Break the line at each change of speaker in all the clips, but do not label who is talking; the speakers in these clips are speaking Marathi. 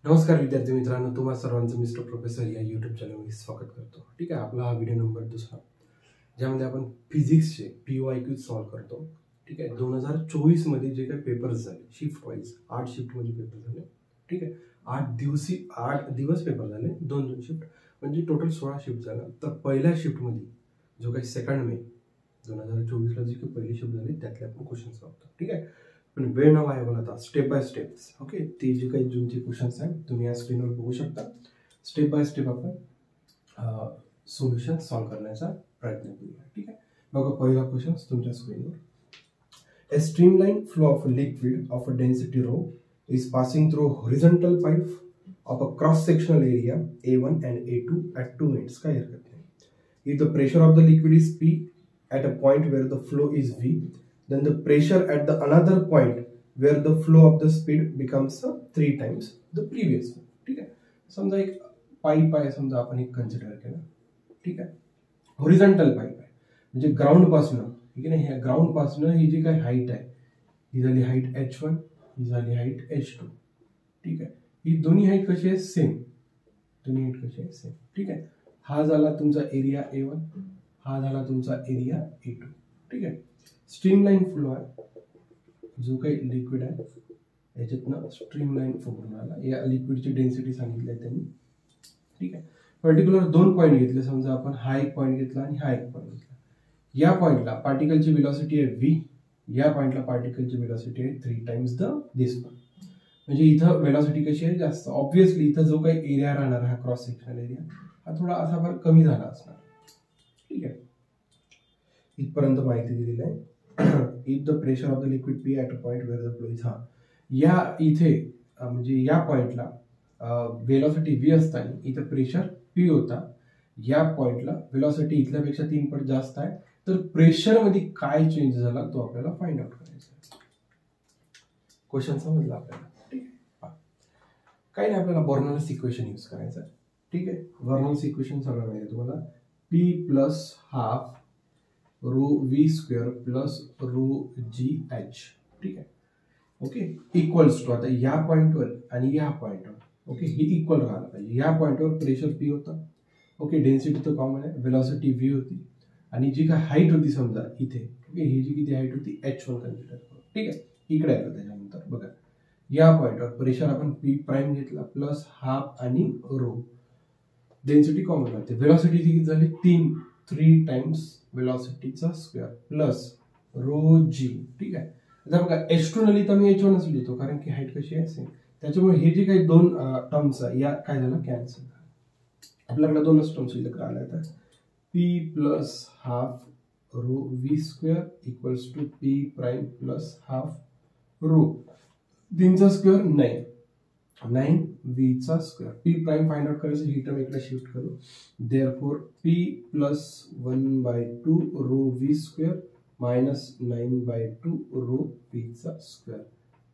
नमस्कार विद्यार्थी मित्रांनो, तुम्हा सर्वांचं मिस्टर प्रोफेसर या यूट्यूब चॅनलमध्ये स्वागत करतो. ठीक आहे, आपला हा व्हिडिओ नंबर 2 ज्यामध्ये आपण फिजिक्सचे POIQ सॉल्व्ह करतो. ठीक आहे, 2024 मध्ये जे काही पेपर्स झाले शिफ्ट वाईज 8 शिफ्टमध्ये पेपर झाले. ठीक आहे, 8 दिवस पेपर झाले, 2 शिफ्ट म्हणजे टोटल 16 शिफ्ट झाला. तर पहिल्या शिफ्टमध्ये जो काही 2 मे 2024 ला जी काही पहिली शिफ्ट झाली त्यातले आपण क्वेश्चन सॉल्व्ह. ठीक आहे, पण वेळ न वाया घालवता स्टेप बाय स्टेप. ओके, ते जे काही जुनचे क्वेश्चन्स आहेत तुम्ही या स्क्रीनवर बघू शकता. स्टेप बाय स्टेप आपण सोल्युशन सॉल्व्ह करण्याचा प्रयत्न करूया. ठीक आहे, बघा पहिला क्वेश्चन तुमच्या स्क्रीनवर. A streamlined flow of a liquid of a density rho is passing through a horizontal pipe of a cross-sectional area A1 and A2 at 2 ends. काय हरकत नाही. If the pressure of the liquid is P at a point where the flow is V, then the pressure at the another point where the flow of the speed becomes 3 times the previous one. ठीक आहे, समजा एक पाईप आहे, समजा आपण एक कन्सिडर केला. ठीक आहे, हॉरिझॉन्टल पाईप आहे म्हणजे ग्राउंड पासून, ठीक आहे ना, ह्या ग्राउंड पासून ही जी काही हाईट आहे ही झाली हाईट H1, ही झाली हाईट H2. ठीक आहे, ही दोन्ही हाईट कशी आहे सेम, दोन्ही हाईट कशी आहे सेम. ठीक आहे, हा झाला तुमचा एरिया A1, हा झाला तुमचा एरिया A2. ठीक आहे, स्ट्रीमलाईन फ्लो आहे, जो काही लिक्विड आहे याच्यातनं स्ट्रीमलाईन फ्लो करून आला. या लिक्विडची डेन्सिटी सांगितली आहे त्यांनी. ठीक आहे, पर्टिक्युलर 2 पॉईंट घेतले, समजा आपण हा एक पॉईंट घेतला आणि हा एक पॉईंट घेतला. या पॉईंटला पार्टिकलची वेलोसिटी आहे V, या पॉईंटला पार्टिकलची वेलोसिटी आहे 3 टाइम्स दिस वन. म्हणजे इथं वेलोसिटी कशी आहे जास्त. ऑब्व्हियसली इथं जो काही एरिया राहणार हा क्रॉस सेक्शनल एरिया हा थोडा असा फार कमी झाला असणार. ठीक आहे, इथपर्यंत माहिती दिलेली आहे. If the pressure of the liquid P at a point where the flow is, हा या इथे म्हणजे या पॉइंटला वेलोसिटी V असताना इथं प्रेशर P होता. या पॉइंटला वेलोसिटी इथल्यापेक्षा 3 पट जास्त आहे. तर प्रेशर मध्ये काय चेंज झाला तो आपल्याला फाइंड आउट करायचा. क्वेश्चन समजला आपल्याला. ठीक आहे, काही नाही, आपल्याला बर्नॉल्स इक्वेशन यूज करायचं. ठीक आहे, बर्नॉल्स इक्वेशन सगळं माहिती तुम्हाला. P plus half rho V square plus row GH. ठीक आहे, ओके, इक्वल्स टू आता या पॉइंटवर आणि या पॉइंटवर, ओके, हे इक्वल राहिलं पाहिजे. या पॉइंटवर प्रेशर P होता, ओके, डेन्सिटी तर कॉमन आहे, वेलोसिटी V होती आणि जी काय हाईट होती समजा इथे, ओके, ही जी किती हाईट होती H1 कन्सिडर करू. ठीक आहे, इकडे आलं. त्याच्यानंतर बघा या पॉइंटवर प्रेशर आपण P प्राइम घेतला प्लस हाफ आणि रो, डेन्सिटी कॉमन राहते. वेलोसिटी किती झाली 3 टाइम्स वेलोसिटीचा स्क्वेअर प्लस रो G. ठीक आहे, आता बघा H2 न लिहिता मी H1 लिहितो कारण की हाईट कशी आहे सेम. त्याच्यामुळे हे जे काही 2 टर्म्स आहे या काय झालं कॅन्सल. आपल्याकडे 2च टर्म्स शिल्लक राहिल्या. तर P plus half rho V square equals to P prime plus half rho 3चा स्क्वेअर 9 V चा square. P prime find out करायचं, ही टर्म इकडे शिफ्ट करू. Therefore P plus 1/2 rho V square minus 9/2 rho P चा स्क्वेअर.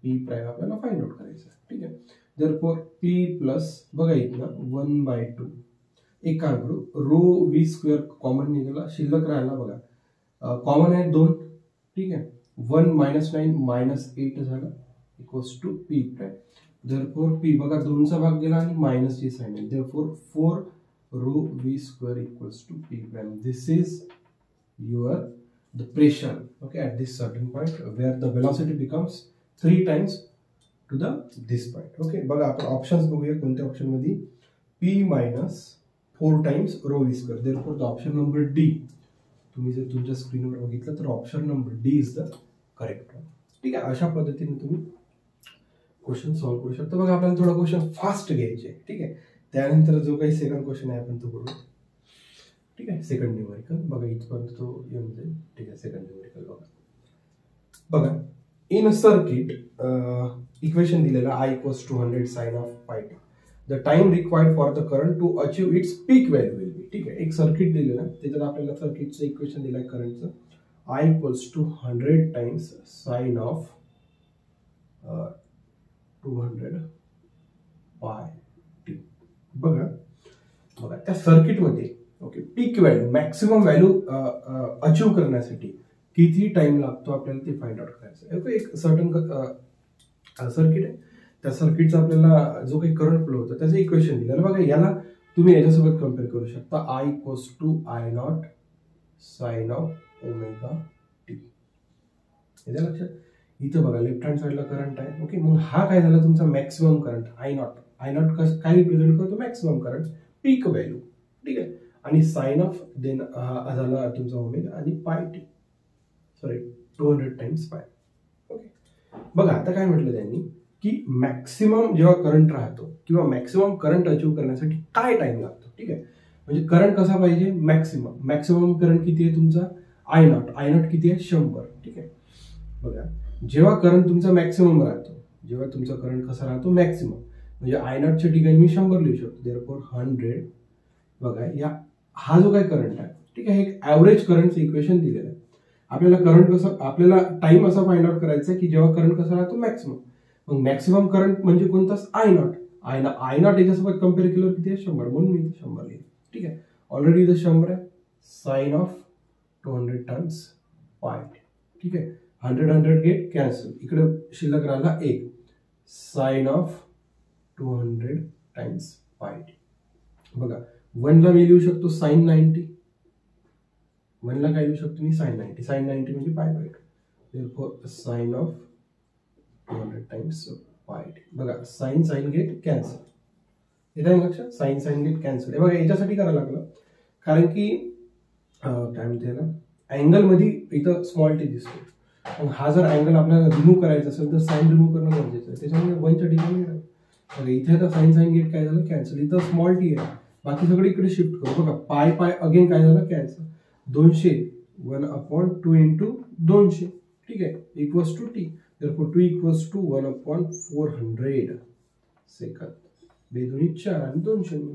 P प्राइम आपल्याला फाइंड आउट करायचं. ठीक आहे, देअरफॉर P प्लस बघा इथनं 1/2, एक काम करू, रो V स्क्वेअर कॉमन निघाला, शिल्लक राहिला बघा कॉमन आहे 2. ठीक आहे, 1 - 9 - 8 झालं equals to P prime. Therefore P बघा 2चा भाग गेला आणि मायनस ची साइन आहे. Therefore 4 rho V square equals to P prime. This is your the pressure, okay, at this certain point where the velocity becomes 3 times to this point. Okay, बघा आपण ऑप्शन्स बघूया. कोणत्या ऑप्शन मध्ये P minus 4 times rho V square. therefore the option number D, तुम्ही जर तुमच्या स्क्रीनवर बघितलं तर option number D is the correct one. ठीक आहे, अशा पद्धतीने तुम्ही क्वेश्चन सॉल्व्ह करू शकता. बघा आपल्याला थोडा क्वेश्चन फास्ट घ्यायचे. ठीक आहे, त्यानंतर जो काही सेकंड क्वेश्चन आहे आपण तो करू. ठीक आहे, सेकंड न्यूमेरिकल बघा इथपर्यंत तो येऊन जाईल. ठीक आहे, सेकंड न्यूमेरिकल बघा इन अ सर्किट इक्वेशन दिलेला I equals to 100 sine of pi t. The time required for the current to achieve its peak value will be. ठीक आहे, एक सर्किट दिलेलं, त्याच्यात आपल्याला सर्किटचं इक्वेशन दिलंय करंटचं. I equals to 100 times sine of 200 pi t. बघा त्या सर्किटमध्ये, okay, peak value maximum value achieve करण्यासाठी किती टाइम लागतो आपल्याला ते फाइंड आउट करायचं. ओके, एक सर्टन सर्किट आहे, त्या सर्किटचा आपल्याला जो काही करंट फ्लो होतो त्याचं इक्वेशन दिलं बघा. याला तुम्ही याच्यासोबत कम्पेअर करू शकता. I equals to I naught sine of omega t. येते लक्षात. इथं बघा लेफ्ट हँड साईडला करंट आहे. ओके, मग हा काय झाला तुमचा maximum current I naught. I naught काय रिप्रेझेंट करतो? Maximum current, peak value. ठीक आहे. आणि साइन ऑफ देन हा झाला तुमचा ओमेगा आणि पाय टी, सॉरी 200 टाइम्स पाय. ओके, बघा आता काय म्हटलं त्यांनी की मॅक्सिमम जेव्हा करंट राहतो किंवा मॅक्सिमम करंट अचीव्ह करण्यासाठी काय टाइम लागतो. ठीक आहे, म्हणजे करंट कसा पाहिजे? मॅक्सिमम करंट किती आहे तुमचा? I नॉट किती आहे? 100. ठीक आहे, बघा जेव्हा करंट तुमचा मॅक्सिमम राहतो, जेव्हा तुमचा करंट कसा राहतो? मॅक्सिमम, म्हणजे I नॉटच्या ठिकाणी मी 100 लिहू शकतो. देअरफॉर 100. बघा या हा जो काही करंट आहे, ठीक आहे, एक ऍव्हरेज करंटचं इक्वेशन दिलेलं आहे. आपल्याला करंट कसं, आपल्याला टाइम असा फाइंड आउट करायचा आहे की जेव्हा करंट कसा राहतो? मॅक्सिमम. मग मॅक्सिमम करंट म्हणजे कोणताच? I naught. I नॉट याच्यासोबत कम्पेअर केलं किती आहे? 100, म्हणून मी 100 लिहिलं. ठीक आहे, ऑलरेडी इथं 100 आहे. साइन ऑफ 200 टाइम्स पाय. ठीक आहे, 100 गेट कॅन्सल, इकडे शिल्लक राहिला 1. Sign of 200 times pi. बघा 1 ला मी लिहू शकतो साइन 90. 1 ला काय लिहू शकतो मी? साइन 90. साइन 90 म्हणजे pi by 2. Therefore sine of 200 times pi. बघा साइन गेट कॅन्सल. येत आहे लक्षात? Sine get cancel. हे बघा याच्यासाठी करायला लागलं कारण की काय म्हणते याला, अँगल मध्ये इथं स्मॉल टी दिसतो. मग हा जर अँगल आपल्याला रिमूव्ह करायचा असेल तर साइन रिमूव्ह करणं गरजेचं आहे. त्याच्यामुळे 1च्या ठिकाणी बघा इथे आता साइन गेट काय झालं? कॅन्सल. इथं स्मॉल टी आहे, बाकी सगळे इकडे शिफ्ट करू. बघा पाय अगेन काय झालं? कॅन्सल. 200 1/2 इंटू 200. ठीक आहे, equals to t. therefore 2 equals to 1/400 second. 2 दूनी 4 आणि 2 शून्य.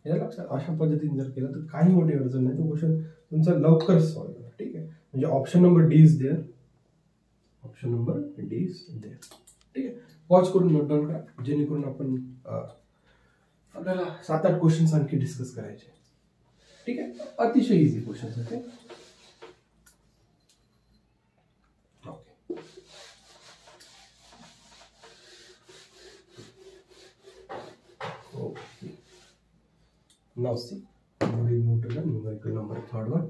या लक्षात. अशा पद्धतीने जर केलं तर काही मोठी अडचण नाही, तो क्वेश्चन तुमचा लवकर सॉल्व्ह होणार. ठीक आहे, म्हणजे option number D is there. Option number D is there. ठीक आहे, पॉज करून नोट डाऊन करा जेणेकरून आपण आपल्याला 7-8 क्वेश्चन आणखी डिस्कस करायचे. ठीक आहे, अतिशय इझी क्वेश्चन होते. Now see, we will move to the numerical number third one.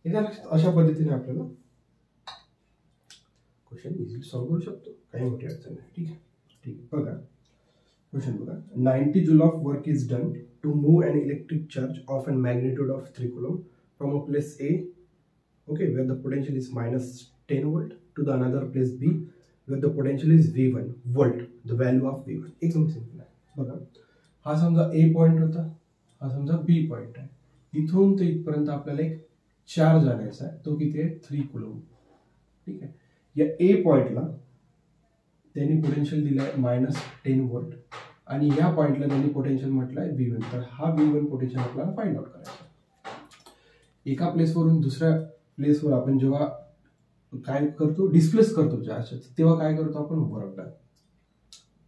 इथे अशा पद्धतीने आपल्याला क्वेश्चन इझिली सॉल्व्ह करू शकतो, काही मोठी अडचण नाही. ठीक आहे, ठीक आहे. बघा क्वेश्चन बघा. 90 joule of work is done to move an electric charge of a magnitude of 3 coulomb from a place A, okay, where the potential is -10 volt, to the another place B, where the potential is V1 volt. The value of V1 एकदम सिंपल आहे. बघा हा समजा ए पॉइंट होता, हा समजा बी पॉइंट आहे. इथून ते इथपर्यंत आपल्याला एक चार्ज आणायचा आहे, तो किती आहे? 3 कुलम. ठीक आहे, या ए पॉइंटला त्यांनी पोटेन्शियल दिलाय -10 व्होल्ट आणि या पॉइंटला त्यांनी पोटेन्शियल म्हटलंय V1. तर हा V1 पोटेन्शियल आपल्याला फाइंड आउट करायचा. एका प्लेसवरून दुसऱ्या प्लेसवर आपण जेव्हा काय करतो? डिस्प्लेस करतो चार्ज, तेव्हा काय करतो आपण? Work done.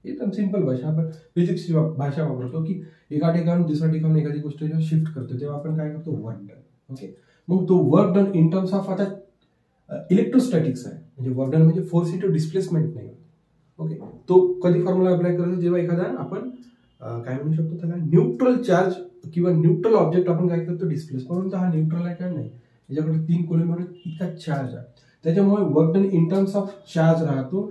एकदम सिंपल भाषा, आपण फिजिक्सची भाषा वापरतो की एका ठिकाणून दुसऱ्या ठिकाणी एखादी गोष्ट जेव्हा शिफ्ट करतो तेव्हा आपण काय करतो? Work done. ओके, मग तो work done in terms of आता इलेक्ट्रोस्टॅटिक्स आहे, म्हणजे वर्क डन म्हणजे फोर्स इंटू डिस्प्लेसमेंट नाही. ओके, तो कधी फॉर्म्युला अप्लाय करायचा? जेव्हा एखादा आपण काय म्हणू शकतो त्याला न्यूट्रल चार्ज किंवा न्यूट्रल ऑब्जेक्ट आपण काय करतो? डिस्प्लेस. म्हणून हा न्यूट्रल आहे का? नाही, त्याच्याकडे 3 कुलम इतका चार्ज आहे, त्याच्यामुळे work done in terms of charge राहतो.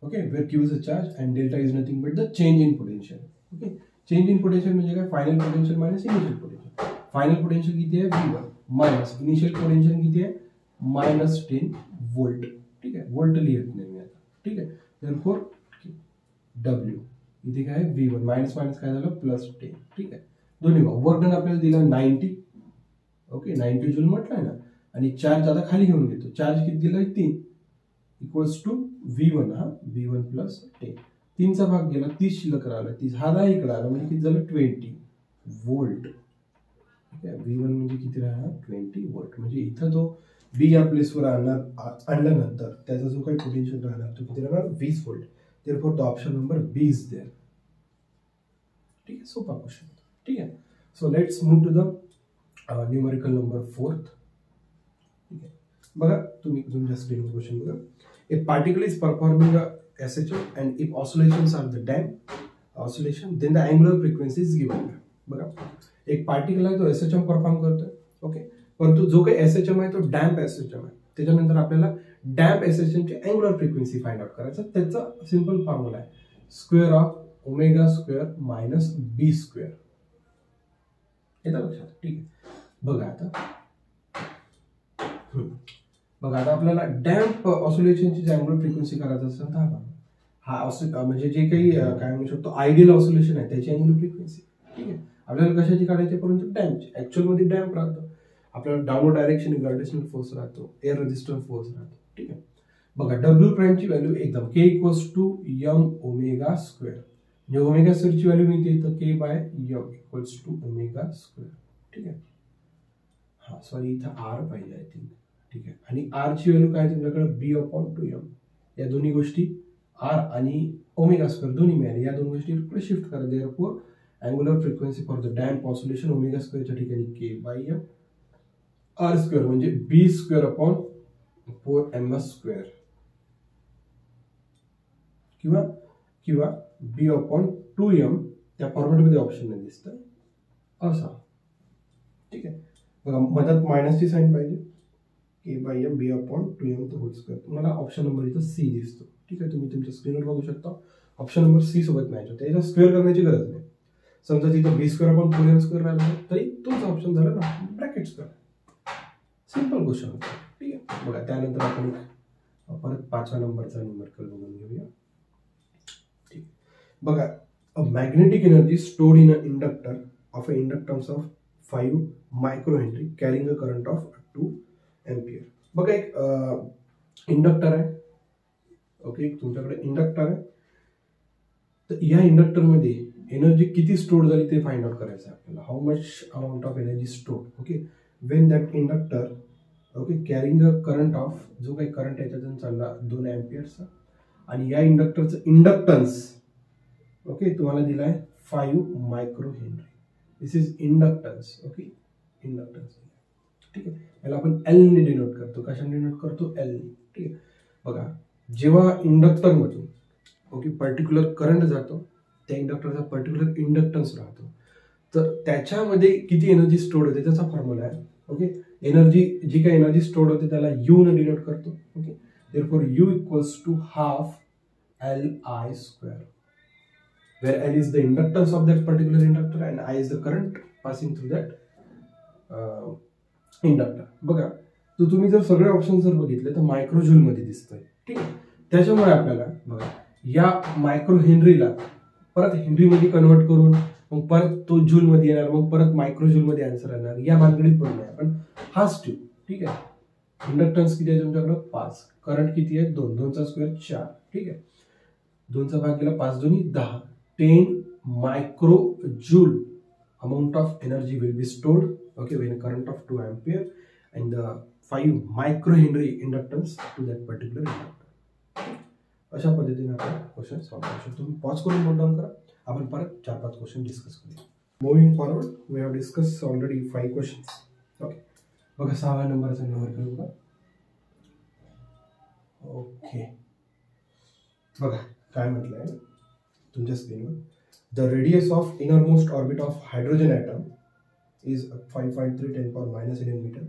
Okay, where Q is a charge and delta is nothing but the change in potential. Okay, change in potential म्हणजे काय? Final potential minus initial potential. Final potential किती आहे? V1 मायनस इनिशियल पोटेन्शियल किती आहे? -10 व्होल्ट. ठीक आहे, व्होल्ट लिहित नाही मी आता. ठीक आहे, therefore W इथे काय आहे? V1 मायनस मायनस काय झालं? +10. ठीक आहे, दोन्ही वर्क डन आपल्याला दिला 90. ओके, 90 जूल म्हटलंय ना, आणि चार्ज आता खाली घेऊन घेतो. चार्ज किती दिलाय? 3 इक्वल्स टू V1. हा V1 + 10. 3चा भाग गेला, 30 शिल्लक राहिला. 30 हा 10 इकडे आला म्हणजे किती झालं? 20 व्होल्ट. ठीक आहे, V1 म्हणजे किती राहणार? 20 व्होल्ट. म्हणजे इथं तो बी या प्लेसवर आणल्यानंतर त्याचा जो काही पोटेन्शियल राहणार तो किती राहणार? 20 volt. Therefore the option number B is there. ठीक आहे, सोपा क्वेश्चन. ठीक आहे, so let's move to the numerical number 4th. ठीक आहे, बघा तुम्ही तुमच्या स्क्रीनवर क्वेश्चन बघा. A particle is performing SHM and if oscillations are the damped oscillation then the angular frequency is given. बघा एक पार्टिकल आहे तो SHM परफॉर्म करतोय, ओके, परंतु जो काही SHM आहे तो डॅम्प SHM आहे. त्याच्यानंतर आपल्याला डॅम्प SHM ची अँग्युलर फ्रिक्वेन्सी फाइंड आउट करायचं. त्याचा सिंपल फॉर्म्युला आहे square of omega square minus B square. येतं लक्षात? ठीक आहे. बघा आता आपल्याला डॅम्प ऑसिलेशनची अँग्युलर फ्रिक्वेन्सी करायचं असेल तर हा म्हणजे जे काही काय म्हणू शकतो आयडियल ऑसिलेशन आहे त्याची अँग्युलर फ्रिक्वेन्सी. ठीक आहे. आपल्याला कशाची काढायची, परंतु डॅम्पची. ऍक्च्युअल मध्ये डॅम्प राहतो, आपल्याला डाऊनवर्ड डायरेक्शन ग्रॅव्हिटेशनल फोर्स राहतो, एअर रेझिस्टन्स फोर्स राहतो. ठीक आहे. बघा डब्ल्यू प्राइमची व्हॅल्यू एकदम K equals to M omega square. म्हणजे ओमेगा स्क्वेअरची व्हॅल्यू मिळते तर K by M equals to omega square. ठीक आहे. हा सॉरी इथं R पाहिजे आय थिंक. ठीक आहे. आणि R ची व्हॅल्यू काय तुमच्याकडे B/2m. या दोन्ही गोष्टी R आणि ओमेगा स्क्वेअर दोन्ही मिळाले. या दोन गोष्टी इकडे शिफ्ट करा. Therefore angular frequency for the damp oscillation omega स्क्वेअरच्या ठिकाणी K/m R स्क्वेअर म्हणजे B²/4m² किंवा B/2m त्या फॉर्मॅटमध्ये ऑप्शन नाही दिसतं असा. ठीक आहे. बघा मधात मायनसची साईन पाहिजे. K/m B/2m whole square. तुम्हाला ऑप्शन नंबर इथं C दिसतो. ठीक आहे. तुम्ही तुमच्या स्क्रीनवर बघू शकता ऑप्शन नंबर C सोबत मॅच होते. याचा स्क्वेअर करण्याची गरज नाही. समजा तिथं B²/4m² राहिलं तरी तुमचा ऑप्शन झाला ना ब्रॅकेट स्क्वेअर. सिंपल क्वेश्चन होता. ठीक आहे. बघा त्यानंतर आपण परत 5व्या नंबरचा न्यूमेरिकल बघून घेऊया. ठीक. बघा magnetic energy stored in a inductor of a inductance of 5 microhenry carrying a current of 2 ampere. बघा एक इंडक्टर आहे, ओके, तुमच्याकडे इंडक्टर आहे. तर या इंडक्टरमध्ये एनर्जी किती स्टोर झाली ते फाइंड आउट करायचं आहे आपल्याला. How much amount of energy store, okay, Wien that inductor, okay, carrying a current of, जो काही करंट आहे त्याच्यातून चालला 2 एम्पियरचा. आणि या इंडक्टरचं इंडक्टन्स, ओके, तुम्हाला दिला आहे 5 micro Henry. This is inductance, okay, inductance. ठीक आहे. याला आपण L ने डिनोट करतो. कशाने डिनोट करतो? L ने. ठीक आहे. बघा जेव्हा इंडक्टरमधून, ओके, पर्टिक्युलर करंट जातो त्या इंडक्टरचा पर्टिक्युलर इंडक्टन्स राहतो. तर त्याच्यामध्ये किती एनर्जी स्टोर्ड होते त्याचा फॉर्म्युला आहे. ओके, एनर्जी जी काही एनर्जी स्टोर्ड होते त्याला U ने डिनोट करतो. Okay, therefore U equals to half Li², where L is the inductance of that particular inductor and I is the current passing through that inductor. बघा तर तुम्ही जर सगळे ऑप्शन जर बघितले तर मायक्रो जूल मध्ये दिसतंय. ठीक आहे. त्याच्यामुळे आपल्याला बघा या मायक्रो हेनरीला परत हेनरी मध्ये कन्वर्ट करून मग परत तो जूल मध्ये येणार, मग परत मायक्रो जूल मध्ये आन्सर येणार. या भानगडीत पण नाही आपण हाच ठेवू. ठीक आहे. इंडक्टन्स किती आहे तुमच्याकडे 5, करंट किती आहे 2, 2चा स्क्वेअर 4. ठीक आहे. 2चा भाग केला 5 दोन्ही 10, 10 micro joule amount of energy will be stored, okay, when a current of 2 ampere and the 5 microhenry inductance to that particular inductor. अशा पद्धतीने आपण क्वेश्चन सॉल्व्ह करू शकतो. तुम्ही पॉज करून नोट डाऊन करा. आपण परत 4-5 क्वेश्चन डिस्कस करूया. Moving forward we have discuss already 5 questions. Okay, बघा 6व्या नंबरचा न्यूमेरिकल बघा. ओके, बघा काय म्हटलंय तुमच्या स्क्रीनवर. The radius of innermost orbit of hydrogen atom is 5.3 × 10⁻11 meter.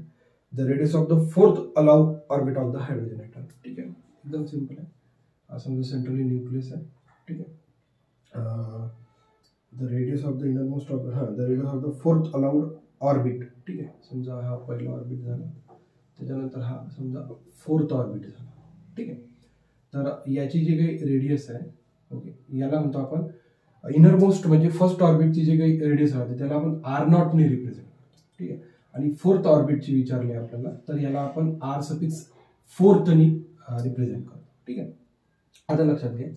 The radius of the fourth allowed orbit of the hydrogen atom. ठीक है, एकदम सिंपल है. समझो सेंट्रली न्यूक्लियस है. ठीक है. The radius of the innermost orbit, the radius of the fourth allowed orbit. ठीक है. समजा हा पहिला ऑर्बिट झाला, त्याच्यानंतर हा समजा फोर्थ ऑर्बिट झाला. ठीक आहे. तर याची जी काही रेडियस आहे, ओके, याला म्हणतो आपण इनरमोस्ट म्हणजे फर्स्ट ऑर्बिटची जे काही रेडियस राहते त्याला आपण R0 ने रिप्रेझेंट करतो. ठीक आहे. आणि फोर्थ ऑर्बिटची विचारली आपल्याला तर याला आपण R⁴ ने रिप्रेझेंट करतो. ठीक आहे. आता लक्षात घ्या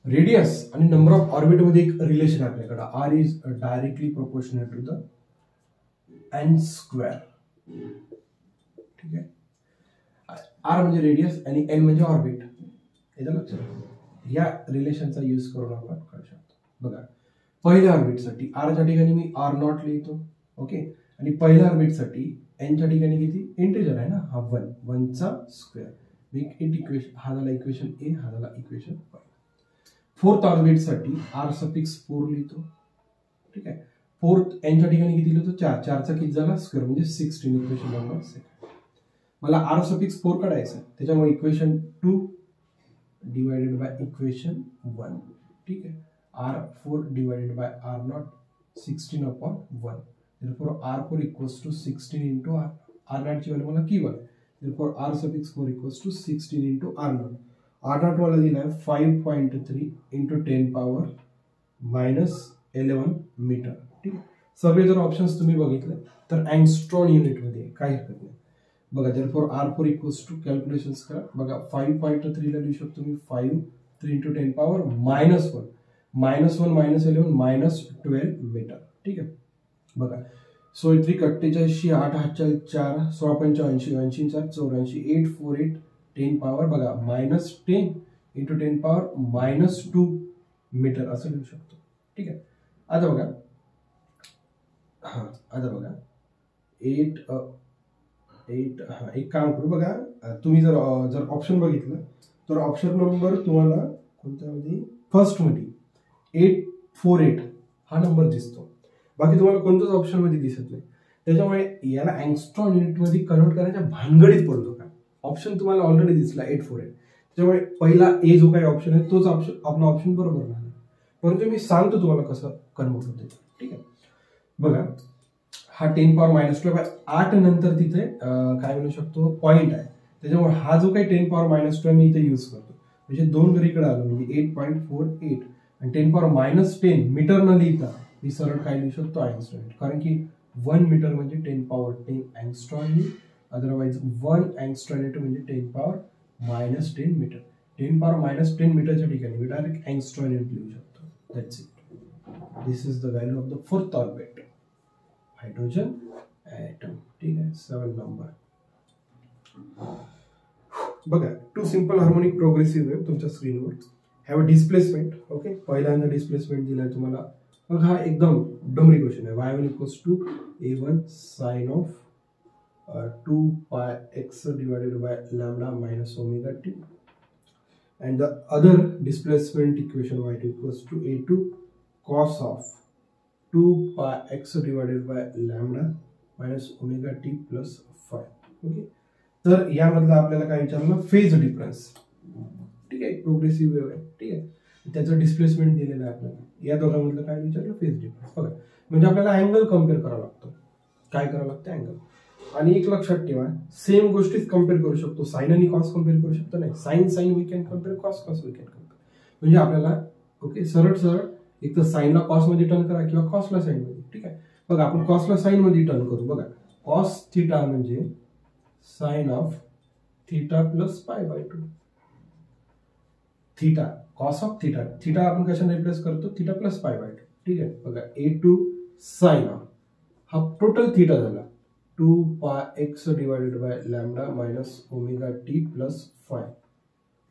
रेडियस आणि नंबर ऑफ ऑर्बिट मध्ये एक रिलेशन आपल्याकडे. R is directly proportional to the n². ठीक आहे. R म्हणजे रेडियस आणि n म्हणजे ऑर्बिट. याचं लक्षात घ्या. या रिलेशनचा यूज करून आपण करू शकतो. बघा पहिल्या ऑर्बिटसाठी R च्या ठिकाणी मी R0 लिहितो. ओके, आणि पहिल्या ऑर्बिटसाठी एनच्या ठिकाणी किती इंटिजर आहे ना, हा 1, 1चा स्क्वेअर. इक्वेशन हा झाला इक्वेशन ए, हा झाला इक्वेशन 1. फोर्थ ऑर्बिटसाठी आर सफिक्स 4 लिहितो. ठीक आहे. फोर्थ एनच्या ठिकाणी किती लिहितो 4, 4चा किती झाला स्क्वेअर म्हणजे 16, इक्वेशन नंबर 2. मला आर सफिक्स 4 काढायचा आहे, त्याच्यामुळे इक्वेशन 2 डिवाइडेड बाय इक्वेशन 1. ठीक आहे. R4 divided by R0 16/1. therefore R4 equals to 16 into R0 ची व्हॅल्यू मला Q1 आहे. therefore R suffix 4 equals to 16 into R0. R0 मला दिला आहे 5.3 into 10 power -11 मीटर. ठीक आहे. सगळे जर ऑप्शन्स तुम्ही बघितले तर अँगस्ट्रॉन युनिट मध्ये काही हरकत नाही. बघा therefore R4 equals to calculations करा. बघा 5.3 ला लिहू शकतो मी 5 3 into 10 power -1 -1 -11 -12 मीटर. ठीक आहे. बघा 16 48 8 8 4 16 85 80 4 84 8 4 8 10 पॉवर बघा -10 into 10 पॉवर -2 मीटर असं लिहू शकतो. ठीक आहे. आता बघा आता बघा 8 एक काम करू. बघा तुम्ही जर ऑप्शन बघितलं तर ऑप्शन नंबर तुम्हाला कोणत्यामध्ये फर्स्ट मध्ये 848 हा नंबर दिसतो. बाकी तुम्हाला कोणत्याच ऑप्शन मध्ये दिसत नाही. त्याच्यामुळे याला अँगस्ट्रॉन युनिट मध्ये कन्वर्ट करायच्या भानगडीत पडतो का. ऑप्शन तुम्हाला ऑलरेडी दिसला 848. त्याच्यामुळे पहिला ए जो काही ऑप्शन आहे तोच ऑप्शन आपला ऑप्शन बरोबर नाही. परंतु मी सांगतो तुम्हाला कसं कन्वर्ट होते. ठीक आहे. बघा हा 10 पॉवर -12 8 नंतर तिथे काय म्हणू शकतो पॉईंट आहे. त्याच्यामुळे हा जो काही 10 पॉवर -12 मी इथे यूज करतो. म्हणजे 2 जर इकडे आलो म्हणजे 8.48 आणि 10 पॉवर -10 मीटर न लिहिता मी सरळ काय लिहू शकतो अँगस्ट्रॉन. कारण की 1 मीटर म्हणजे 10 पॉवर 10 अँगस्ट्रॉन, अदरवाइज 1 अँगस्ट्रॉन म्हणजे 10 पॉवर -10 मीटर. 10 पॉवर -10 मीटरच्या ठिकाणी मी डायरेक्ट अँगस्ट्रॉन लिहू शकतो. That's it. This is the value of the fourth orbit hydrogen atom. ठीक आहे. 7 नंबर. बघा 2 सिंपल हार्मोनिक प्रोग्रेसिव्ह वेव्ह तुमच्या स्क्रीनवर हॅव अ डिस्प्लेसमेंट. ओके. पहिल्यांदा डिस्प्लेसमेंट दिलाय तुम्हाला. मग हा एकदम डोंगरी क्वेश्चन आहे. y1 equals to a1 sin of 2πx divided by lambda minus omega t, and the other displacement equation y2 equals to a2 cos of 2πx divided by lambda minus omega t plus 5. Okay. तर यामधला आपल्याला काय विचारलं फेज डिफरन्स. ठीक आहे. प्रोग्रेसिव्ह वेव्ह आहे. ठीक आहे. त्याचं डिस्प्लेसमेंट दिलेलं आहे आपल्याला. या दोघांमधलं काय विचारलं फेज डिफरन्स. बघा म्हणजे आपल्याला अँगल कम्पेअर करावा लागतो. काय करावं लागतं अँगल. आणि एक लक्षात ठेवा सेम गोष्टीच कम्पेअर करू शकतो. साइन आणि कॉस कम्पेअर करू शकतो नाही. Sine we can compare, cos we can compare. म्हणजे आपल्याला ओके सरळ एक तर साइनला कॉस मध्ये टर्न करा किंवा कॉसला साइन मध्ये. ठीक आहे. बघा आपण कॉसला साइन मध्ये टर्न करू. बघा कॉस थिटा म्हणजे sine of theta plus π/2. Theta cos of theta, theta आपण कशाने रिप्लेस करतो थिटा प्लस π/2. ठीक आहे. बघा a2 साइन ऑफ हा टोटल थिटा झाला 2πx divided by lambda minus omega T plus 5.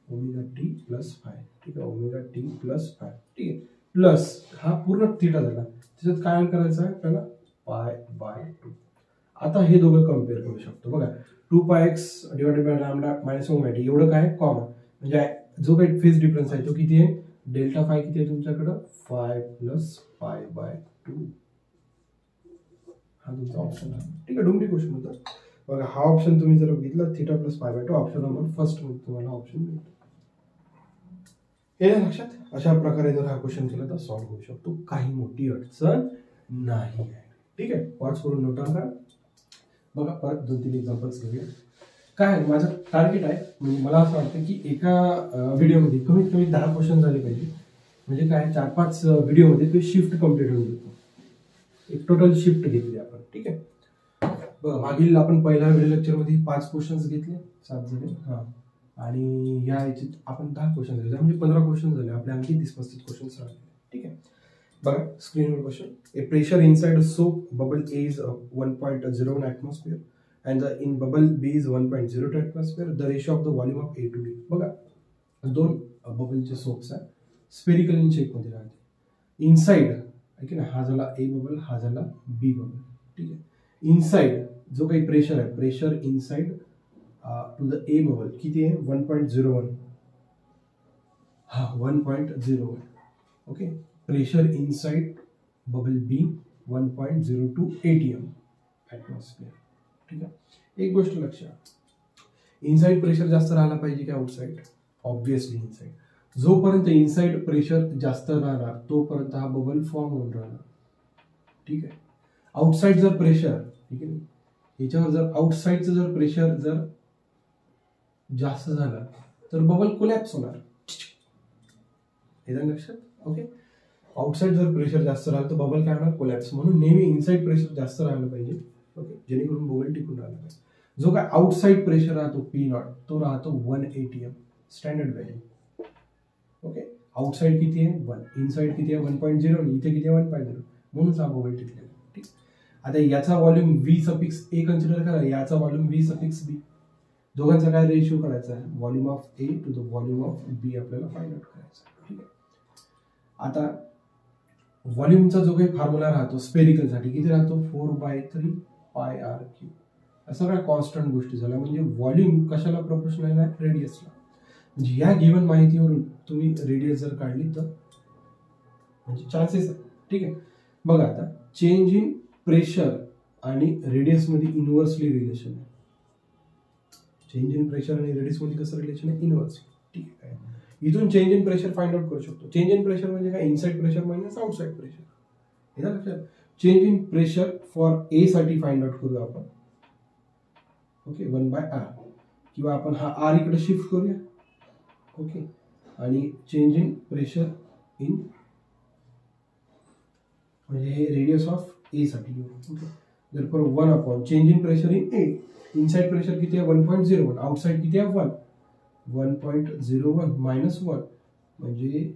Omega T plus 5. ठीक आहे. Omega T plus 5. ठीक आहे. प्लस हा पूर्ण थिटा झाला. त्याच्यात काय करायचं आहे आपल्याला π/2. आता हे दोघं कम्पेअर करू शकतो. बघा 2πx divided by lambda minus omega T एवढं काय कॉमन म्हणजे जो काही फेज डिफरन्स आहे तो किती आहे डेल्टा फाय किती आहे तुमच्याकडं 5 प्लस π/2. हा तुमचा ऑप्शन आहे. ठीक आहे. डोंगरी क्वेश्चन होता. बघा हा ऑप्शन तुम्ही जर बघितला theta plus π/2 option number first मध्ये तुम्हाला ऑप्शन मिळतो. हे लक्षात. अशा प्रकारे जर हा क्वेश्चन केला तर सॉल्व्ह होऊ शकतो. काही मोठी अडचण नाही आहे. ठीक आहे. पॉज करून नोट करा. बघा परत 2-3 एक्झाम्पल्स घेऊया. काय माझं टार्गेट आहे म्हणजे मला असं वाटतं की एका व्हिडिओमध्ये कमीत कमी 10 क्वेश्चन झाले पाहिजे. म्हणजे काय 4-5 व्हिडिओमध्ये ते शिफ्ट कम्प्लीट होऊन जातो. एक टोटल शिफ्ट घेतली आपण. ठीक आहे. बघा मागील आपण पहिल्या व्हिडिओ लेक्चरमध्ये 5 क्वेश्चन्स घेतले 7 झाले. हां आणि या याच्यात आपण 10 क्वेश्चन झाले म्हणजे 15 क्वेश्चन झाले. आपल्या आणखी 30-35 क्वेश्चन्स राहिले. ठीक आहे. बघा स्क्रीनवर question. A pressure inside a soap bubble A is 1.01 atmosphere and the in bubble B is 1.02 atmosphere. The ratio of the volume of A to B. बघा 2 बबलचे सोप्स आहेत. स्पेरिकल इन शेप मध्ये राहते. इनसाइड आहे की ना हा झाला A बबल, हा झाला B बबल. ठीक आहे. इनसाइड जो काही प्रेशर आहे, pressure inside to the a bubble किती आहे 1.01, हा 1.01. Okay, pressure inside bubble B 1.02 ATM atmosphere. ठीक आहे, एक गोष्ट लक्षात, इनसाइड प्रेशर जास्त राहायला पाहिजे की आउटसाइड? Obviously inside. जोपर्यंत इनसाइड प्रेशर जास्त राहणार तोपर्यंत हा बबल फॉर्म होऊन राहणार. ठीक आहे, आउटसाइड जर प्रेशर, ठीक आहे, याच्यावर जर आउटसाइडचं जर प्रेशर जर जास्त झालं तर बबल कोलॅप्स होणार. हे लक्षात. ओके, आउटसाइड जर प्रेशर जास्त राहिलं तर बबल काय होणार? कोलॅप्स. म्हणून नेहमी इनसाइड प्रेशर जास्त राहायला पाहिजे. ओके, जेणेकरून बबल टिकून राहायला पाहिजे. जो काय आउटसाइड प्रेशर राहतो P0 तो राहतो 1 ATM standard value. Okay, outside किती आहे 1, इनसाइड किती आहे 1.0, इथे किती आहे 1.0, म्हणून हा बबल टिकलेला. ठीक, आता याचा व्हॉल्यूम V(A) कन्सिडर करा, याचा व्हॉल्यूम V(B). दोघांचा काय रेशिओ करायचा आहे? Volume of A to the volume of B आपल्याला फाइंड आउट करायचा. ठीक आहे, आता व्हॉल्यूमचा जो काही फॉर्म्युला राहतो स्पेरिकलसाठी किती राहतो? 4/3 πr3. सगळ्या कॉन्स्टंट गोष्टी झाल्या. म्हणजे व्हॉल्यूम कशाला प्रोपोर्शनल आहे? रेडियसला. म्हणजे या गिव्हन माहितीवरून तुम्ही रेडियस जर काढली तर म्हणजे चान्सेस आहे. ठीक आहे, बघा आता चेंज इन प्रेशर आणि रेडियस मध्ये इनव्हर्सली रिलेशन आहे. चेंज इन प्रेशर आणि रेडियस मध्ये कसं रिलेशन आहे? इनव्हर्सली. ठीक आहे, इथून change in pressure find out करू शकतो. चेंज इन प्रेशर म्हणजे काय? Inside pressure minus outside pressure. हे लक्षात. Change in pressure for a साठी फाइंड आउट करूया आपण. ओके, 1/r, किंवा आपण हा r इकडे शिफ्ट करूया. ओके, आणि चेंज इन प्रेशर इन म्हणजे हे रेडियस ऑफ ए साठी घेऊ. Okay, therefore 1 change in pressure in A. Inside pressure किती आहे? 1.01, आउटसाइड किती आहे? 1.01 मायनस 1 म्हणजे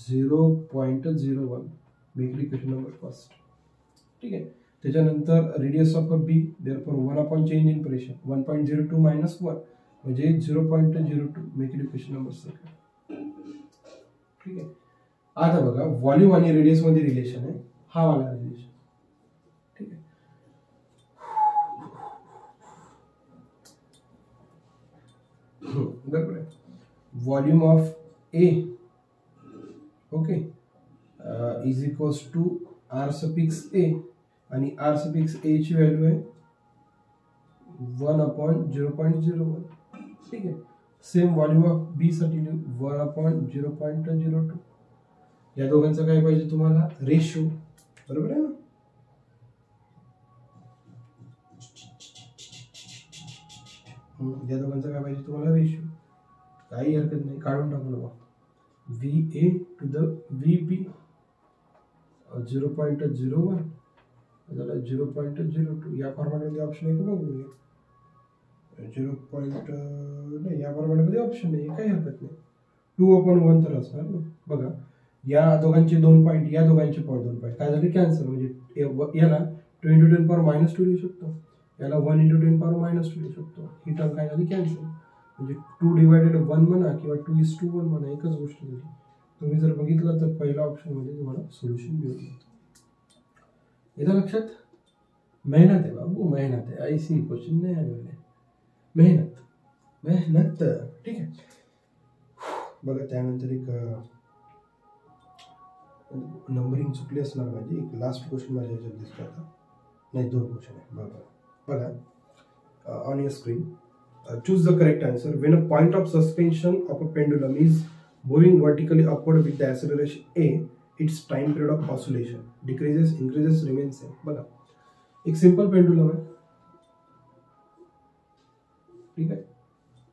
0.01. Make equation number first. ठीक आहे, त्याच्यानंतर radius of B, therefore 1 change in pressure 1.02 minus 1 म्हणजे 0.02. Make equation number second. ठीक आहे, आता बघा व्हॉल्यूम आणि रेडियस मध्ये रिलेशन आहे, हा वाला रिलेशन. ठीक आहे, बरोबर आहे. Volume of A okay is equals to r(a) आणि r(a) ची व्हॅल्यू आहे 1/0.01. ठीक आहे, सेम व्हॉल्यूम ऑफ बी साठी 1/0.02. या दोघांचा काय पाहिजे तुम्हाला? रेशो. बरोबर आहे ना? या दोघांचा काय पाहिजे तुम्हाला? रेशो. काही हरकत नाही, काढून टाकू नका. VA टू द VB 0.01 झाला 0.02. या फॉर्मॅटमध्ये ऑप्शन आहे का बघूया. 0. नाही, या फॉर्मॅटमध्ये ऑप्शन नाही, काही हरकत नाही. 2/1 तर असणार ना. बघा, या दोघांचे 2 पॉईंट, या दोघांचे 2 पॉईंट काय झाले? कॅन्सल. म्हणजे याला 2 × 10⁻² लिहू शकतो, याला 1 × 10⁻² लिहू शकतो. ही टर्म काय झाली? कॅन्सल. म्हणजे 2/1 म्हणा किंवा 2:1 म्हणा, एकच गोष्ट झाली. तुम्ही जर बघितलं तर पहिल्या ऑप्शनमध्ये तुम्हाला सोल्युशन मिळून येतं. येतं लक्षात? मेहनत आहे बाबू, मेहनत आहे. ऐसी क्वेश्चन नाही आलेले, मेहनत मेहनत. ठीक आहे, बघा त्यानंतर एक नंबरिंग चुकली असणार माझी. एक लास्ट क्वेश्चन माझ्या ह्याच्यात दिसतो आता. नाही, 2 क्वेश्चन आहे. बघा on your screen. Choose the correct answer. When a point of suspension of a pendulum is moving vertically upward with the acceleration a, its time period of oscillation decreases, increases, remains same. बघा, एक सिंपल पेंडुलम आहे. ठीक आहे,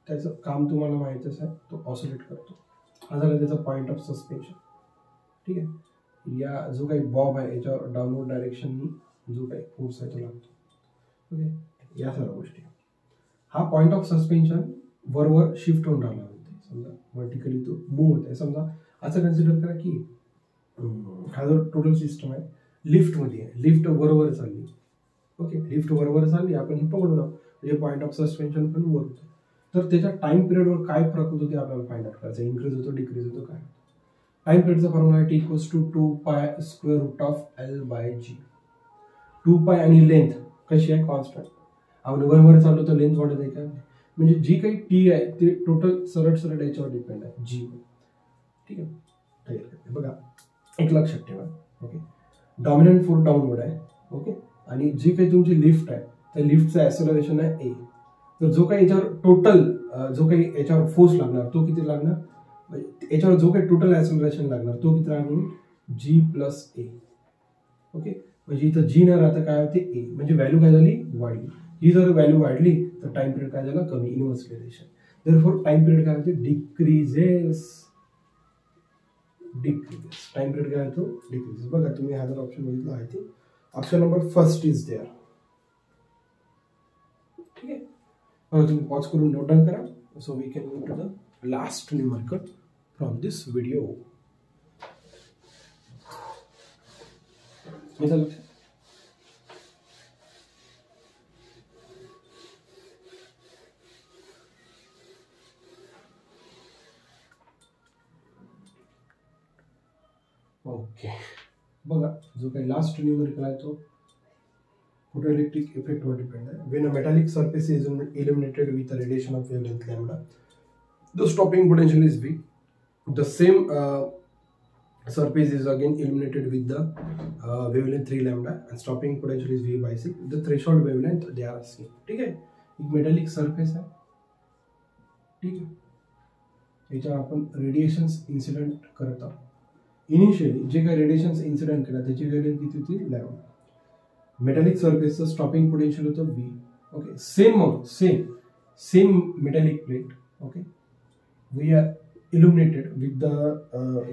त्याचं काम तुम्हाला माहितच आहे, तो ऑसिलेट करतो. हा झाला त्याचा पॉइंट ऑफ सस्पेन्शन. ठीक आहे, या जो काही बॉब आहे याच्यावर डाऊनवर्ड डायरेक्शननी जो काही फोर्स आहे तो लागतो. ओके, या सर्व गोष्टी. हा पॉइंट ऑफ सस्पेन्शन वरवर शिफ्ट होऊन राहिला होते. समजा व्हर्टिकली तो मूव्ह होत आहे. समजा असं कन्सिडर करा की हा जो टोटल सिस्टम आहे लिफ्टमध्ये आहे, लिफ्ट वरवर चालली. ओके, लिफ्ट वरवर चालली, आपण ही पकडू ना, म्हणजे पॉइंट ऑफ सस्पेन्शन पण वर होतं. तर त्याच्या टाइम पिरियडवर काय फरक होतो ते आपल्याला फाइंड आउट करायचं. इन्क्रीज होतो, डिक्रीज होतो, काय? टाइम पिरियडचा फॉर्म्युला आहे T = 2π√L/g. 2π आणि लेंथ कशी आहे, कॉन्स्टंट. आपण वर चाललो तर लेंथ वाढत आहे का, म्हणजे जी काही टी आहे ते टोटल सरळ सरळ याच्यावर डिपेंड आहे, जी. ठीक आहे, बघा एक लक्षात ठेवा. ओके, डॉमिनंट फोर्स डाऊनवर्ड आहे. ओके, आणि जी काही तुमची लिफ्ट आहे त्या लिफ्टचं ऍक्सेलरेशन आहे ए. तर जो काही याच्यावर टोटल जो काही याच्यावर फोर्स लागणार तो किती लागणार, याच्यावर जो काही टोटल ऍक्सेलरेशन लागणार तो किती लागणार, जी प्लस ए. ओके, म्हणजे इथं जी न राहता काय होते ए, म्हणजे व्हॅल्यू काय झाली, वाढली. ही जर व्हॅल्यू वाढली तर टाइम पिरियड काय झाला, कमी, inverse relation. Therefore time period काय होते, डिक्रीजेस. टाइम पिरियड काय होतो, डिक्रीजेस. बघा तुम्ही हा जर ऑप्शन बघितला आहे ते option number first is there. ठीक आहे, बघा तुम्ही पॉज करून नोट डाऊन करा. So we can move to the last numerical from this video. येतं लक्षात. ओके, बघा जो काही लास्ट न्यूमेरिकल आहे तो photoelectric effect वर डिपेंड आहे. When a metallic surface is illuminated with a radiation of wavelength lambda, the stopping potential is V. The same surface is again illuminated with the wavelength 3 lambda and stopping potential is V by 6. The threshold wavelength they are same. ठीक है, एक मेटॅलिक सरफेस आहे. ठीक आहे, याच्यावर आपण रेडिएशन्स इन्सिडेंट करत आहोत. इनिशियली जे काही रेडिएशन्स इन्सिडेंट केला त्याची वेवलेंथ किती होती, लॅम्बडा. मेटॅलिक सरफेसचं स्टॉपिंग पोटेन्शियल होतं V. Okay, same metallic plate. Okay, we are illuminated with the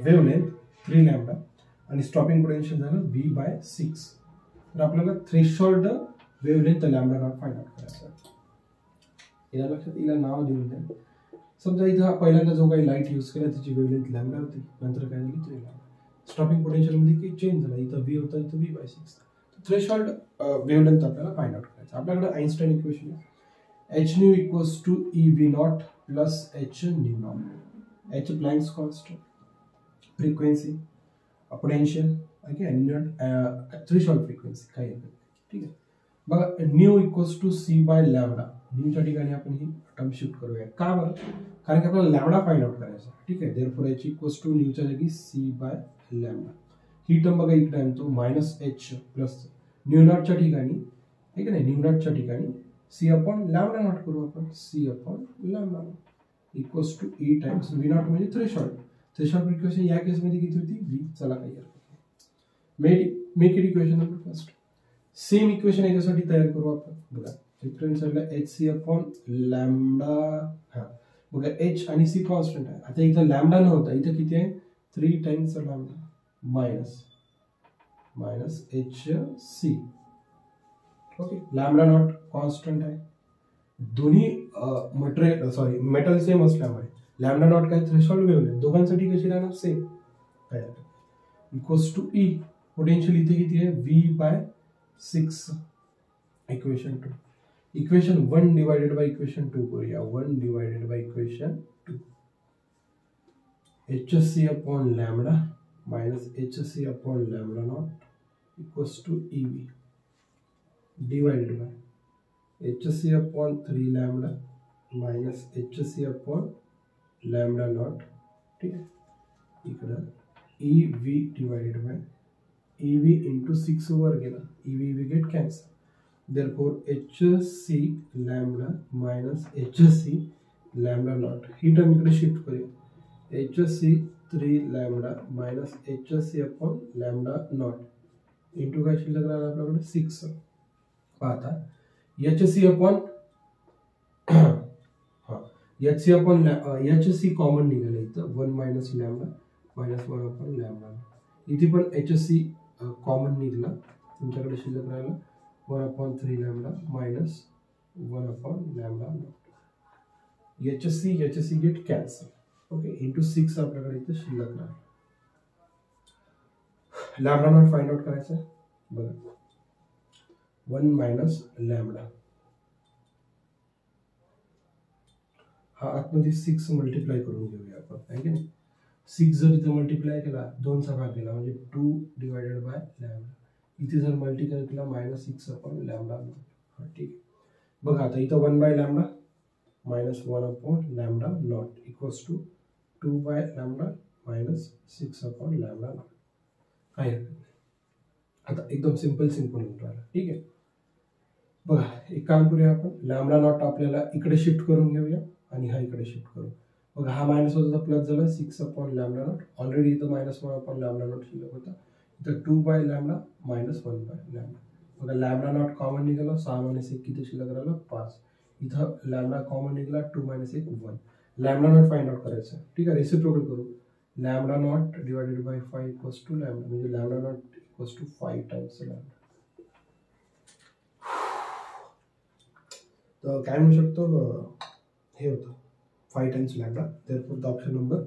wavelength 3 lambda आणि स्टॉपिंग पोटेन्शियल झालं V by 6. तर आपल्याला threshold wavelength lambda naught find out करायचा. या लक्षात, हिला नाव देऊन द्या. समजा इथं पहिल्यांदा जो काही लाईट यूज केला त्याची वेवलेंथ लॅम्बडा होती, नंतर काय झाली 3 लॅम्बडा. स्टॉपिंग पोटेन्शियल मध्ये काही चेंज झाला, इथं V होता, इथं V by 6. थ्रेशोल्ड वेवलेंथ आपल्याला फाइंड आउट करायचं. आपल्याकडे आइन्स्टाईन इक्वेशन आहे, h nu equals to EV naught plus h nu naught. h Planck's constant, frequency, potential, okay, threshold frequency काही. ठीक आहे, बघा nu equals to C by lambda. न्यूच्या ठिकाणी आपण ही टर्म शिफ्ट करूया. का बरं, कारण की आपल्याला लॅम्बडा फाइंड आउट करायचा. ठीक आहे, देअरफॉर h इक्वल्स टू न्यूच्या जागी C by lambda. He term बघा इकडे आहे तो मायनस एच प्लस न्यू नॉटच्या ठिकाणी, ठीक आहे, न्यू नॉटच्या ठिकाणी सी अपॉन लॅम्बडा नॉट करू आपण. C upon lambda equals to E times V naught म्हणजे थ्रेशोल्ड. थ्रेशोल्ड फ्रिक्वेन्सी या केसमध्ये किती होती, व्ही. चला काही हरकत नाही. Make it equation number first. Same equation याच्यासाठी तयार करू आपण. बघा डिफरन्स आहे एच सी अपॉन लॅम्बडा. हा बघा एच आणि सी कॉन्स्टंट आहे. आता इथं लॅम्बडा नव्हता, इथं किती आहे 3 times lambda minus H C. Okay, lambda naught constant आहे. दोन्ही मेटल सेम असल्यामुळे लॅम्बडा नॉट काय थ्रेशोल्ड वेवलेंथ दोघांसाठी कशी राहणार, सेम. काय इक्वल्स टू ई. पोटेन्शियल इथे किती आहे, V by 6. Equation 2. Equation 1 divided by equation 2 करूया. 1 divided by equation 2. H C upon lambda minus hc upon lambda naught equals to ev divided by hc upon 3 lambda minus hc upon lambda naught. ठीक है, इकडं ev divided by ev into 6 over गेला, ev get cancel. Therefore hc lambda minus hc lambda naught ही टर्म इकडे शिफ्ट करूया. hc 3 lambda minus H C upon lambda naught into काय शिल्लक राहिला आपल्याकडे 6. पाहता H C upon H C upon H C common निघालं इथं 1 मायनस लॅम्बडा मायनस 1 अपॉन लॅम्बडा. इथे पण एच सी कॉमन निघला, तुमच्याकडे शिल्लक राहिला 1 upon 3 lambda minus 1 upon lambda naught. H C get cancel. Okay, into 6 आपल्याकडे इथे शिल्लक राहील. लॅम्बडा नॉट फाइंड आउट करायचं आहे. बघा 1 मायनस लॅम्बडा, हा आतमध्ये 6 मल्टिप्लाय करून घेऊया आपण, आहे की नाही. 6 जर इथे मल्टिप्लाय केला 2चा भाग गेला म्हणजे 2 डिवायडेड बाय लॅम्बडा इथे जर मल्टिप्लाय केला -6/λ0. हा ठीक आहे. बघा आता इथं 1/λ -1/λ0 इक्वल्स टू 2/λ -6/λ0. काय आता एकदम सिंपल राहिलं. ठीक आहे. बघा एक काम करूया आपण, λ0 आपल्याला इकडे शिफ्ट करून घेऊया आणि हा इकडे शिफ्ट करू. बघा हा मायनस होता प्लस झाला 6/λ0. ऑलरेडी इथं -1/λ0 शिल्लक होता. इथं 2/λ -1/λ. बघा λ0 कॉमन निघाला, 6 - 1 किती शिल्लक राहिला 5. इथं λ कॉमन निघाला 2 - 1 1. λ0 फाइंड आउट करायचं. ठीक आहे. रेसिप्रोकल करू. λ0 डिवायडेड बाय 5 इक्वल्स टू λ, म्हणजे λ0 इक्वल्स टू 5 टाइम्स λ. तर काय म्हणू शकतो, हे होतं 5 times λ. Therefore the option number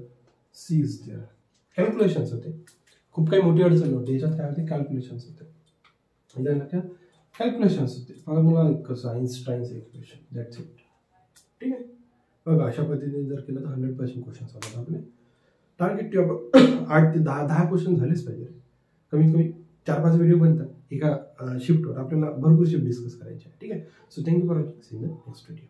C is there. Calculations होते, खूप काही मोठी अडचण नव्हती याच्यात. काय होते, कॅल्क्युलेशन्स होते. कॅल्क्युलेशन्स होते. फॉर्म्युला कसं आइन्स्टाईन्स इक्वेशन, दॅट्स इट. ठीक आहे. बघा अशा पद्धतीने जर केलं तर 100% क्वेश्चन होतात आपले. टार्गेट टू आपण 8 ते 10 क्वेश्चन झालेच पाहिजे. कमीत कमी 4-5 व्हिडिओ बनतात एका शिफ्टवर. आपल्याला भरपूर शिफ्ट डिस्कस करायची आहे. ठीक आहे. So thank you for watching. See in the next video.